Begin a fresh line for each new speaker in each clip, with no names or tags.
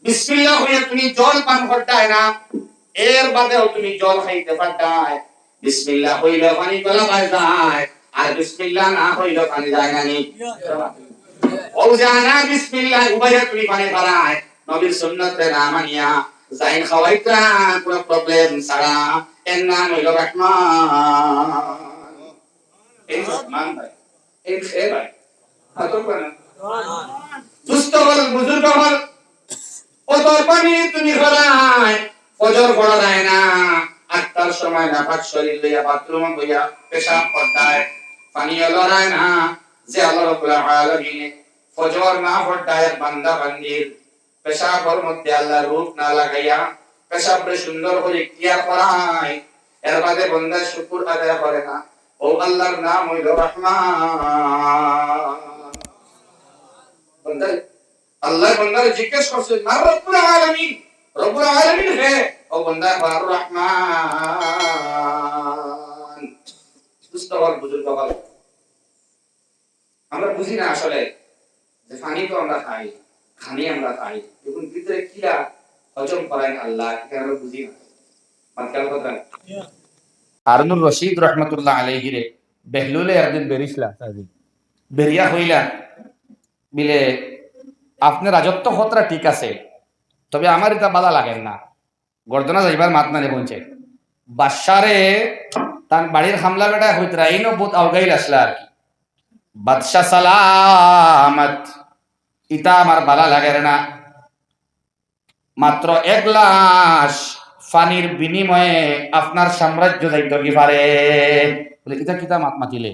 বিসমিল্লাহ হইয়া তুমি জল পান করতাই না, এর বাদেও তুমি জল খাইতে পারতাই। বিসমিল্লাহ হইলে পানি গলা বাই যায়, আর বিসমিল্লাহ না হইলে পানি যায় না নি। ও জানা বিসমিল্লাহ উভয় তুমি পানি খারায়, নবীর সুন্নতে না মানিয়া জাইন খাওয়াইতা কোনো প্রবলেম ছাড়া, এর নাম হইল রহমান। এই রহমান ভাই, এই খেয়ে ভাই হাতর পানা সুস্থ হল, বুজুর্গ হল, ওতর পানি তুমি খারায়, ফজর পড়া যায় না, 8টার সময় না পাক শরীর লইয়া বাথরুম হইয়া পেশাব করতায়, পানি লড়ায় না, যে আল্লাহ রাব্বুল আলামিন ফজর না পড়তায় বান্দা বান্দির পেশাবের মধ্যে আল্লাহর রূপ না লাগাইয়া পেশাবরে সুন্দর করে ক্লিয়ার করায়, এর বাদে বান্দা শুকর আদায় করে না। ও আল্লাহর নাম হইল রহমান। বান্দা আল্লাহ বান্দারে জিজ্ঞেস করছে না রব্বুল আলামিন, রব্বুল আলামিন হে, ও বান্দা আর রহমান। সুস্থ হল, বুজুর্গ হল। আমরা বুঝি না আসলে যে পানি তো আমরা খাই, খানি আমরা খাই, এখন ভিতরে কিরা হজম করায় আল্লাহ, এটা আমরা বুঝি না। মাতকাল কথা হারুনুর রশিদ রহমাতুল্লাহ আলাইহি রে বেহলুলে একদিন বেরিসলা, বেরিয়া হইলা বিলে আপনার রাজত্ব হতরা ঠিক আছে, তবে আমার এটা বালা লাগেন না, গর্দনা যাইবার মাত মানে পৌঁছে বাদশারে তার বাড়ির হামলা বেটা হইতে রাইনো বহুত আওগাইল আসলা আর কি। বাদশাহ সালামত, ইটা আমার বালা লাগে না, মাত্র 1 গ্লাস পানির বিনিময়ে আপনার সাম্রাজ্য যাইতো কি পারে বলে, এটা কিতা মাত মাতিলে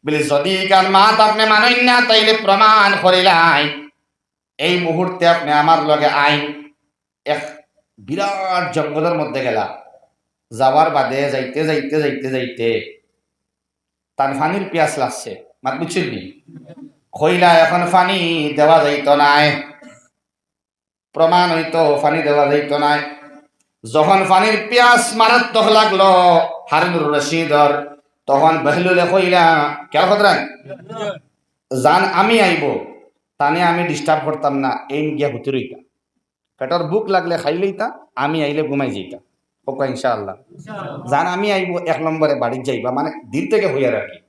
বলে, যদি কার মাত আপনি মানেন না তাইলে প্রমাণ করিলাই, এই মুহূর্তে আপনি আমার লগে আইন। এক বিরাট জঙ্গলের মধ্যে গেলা, যাওয়ার বাদে যাইতে যাইতে যাইতে যাইতে তার পানির পিয়াস লাগছে, মাত বুঝছেন নি, কইলা এখন পানি দেওয়া যাইতো নাই, প্রমাণ হইতো পানি দেওয়া যাইতো নাই। যখন পানির পিয়াস মারাত্মক লাগলো হারুনুর রশিদর, তখন বেহলুলে কইলা কে খতরান জান আমি আইব, তানে আমি ডিস্টার্ব করতাম না, এই গিয়া হুতি রইতা, পেটর বুক লাগলে খাইলেইতা, আমি আইলে ঘুমাই যাইতা, ওকা ইনশাআল্লাহ জান আমি আইব 1 নম্বরে বাড়ি যাইবা, মানে দিন থেকে হইয়া রাখি।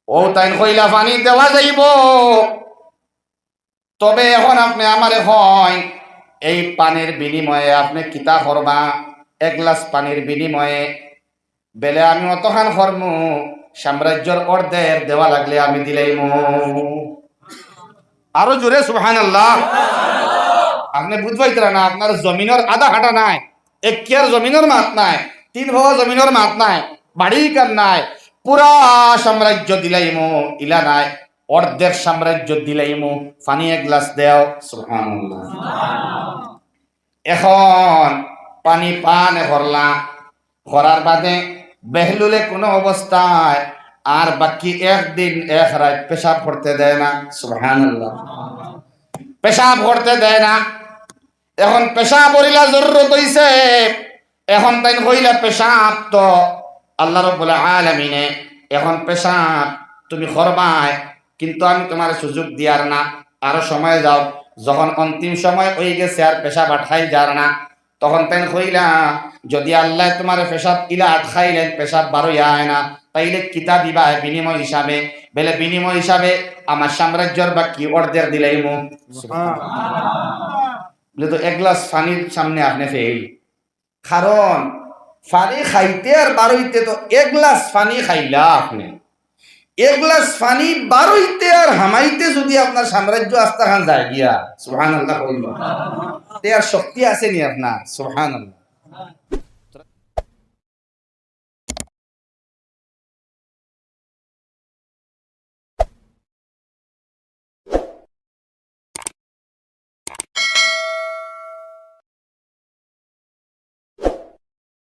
ও তাই কইলা পানি দেওয়া যাইব, তবে এখন আপনি আমারে হয় এই পানির বিনিময়ে আপনি কিতা করবা, 1 গ্লাস পানির বিনিময়ে বেলে আমি অতখান করমু, সাম্রাজ্যর অর্ধেক দেওয়া লাগলে আমি দিলাইমু। আরো জোরে সুবহানাল্লাহ। আপনি বুঝবাইতরা না, আপনার জমিনের আধা হাঁটা নাই, 1 কেয়ার জমিনের মাত নাই, 3 ভাবা জমিনের মাত নাই, বাড়ি কার নাই, পুরা সাম্রাজ্য দিলাইমু, ইলা নাই অর্ধেক সাম্রাজ্য দিলাইমু, পানি 1 গ্লাস দেও। সুবহানাল্লাহ। এখন পানি পান করলা, করার বাদে বেহলুলে কোনো অবস্থায় আর বাকি 1 দিন 1 রাত পেশাব করতে দেয় না। সুবহানাল্লাহ। পেশাব করতে দেয় না। এখন পেশাব করিলা জরুরত হইছে, এখন তাই কইলা পেশাব তো আল্লাহ রাব্বুল আলামিনে এখন পেশাব তুমি করবাই, কিন্তু আমি তোমার সুযোগ দিয়ার না, আরো সময় যাও। যখন অন্তিম সময় হয়ে গেছে আর পেশাব আটকাই যার না, তখন তাই কইলা যদি আল্লাহ তোমার পেশাব ইলা আটকাইলেন, পেশাব বারোই আয় না, তাইলে কিতা দিবা বিনিময় হিসাবে? বেলে বিনিময় হিসাবে আমার সাম্রাজ্যের বাকি অর্ধেক দিলাইমু। বলে তো 1 গ্লাস পানির সামনে আপনি ফেল, কারণ পানি খাইতে আর বারোইতে তো 1 গ্লাস পানি খাইলা আপনি, 1 গ্লাস পানি বারোইতে আর হামাইতে যদি আপনার সাম্রাজ্য আস্তা খান যায় গিয়া, সুবহানাল্লাহ কইল, তে আর শক্তি আছে নি আপনার? সুবহানাল্লাহ।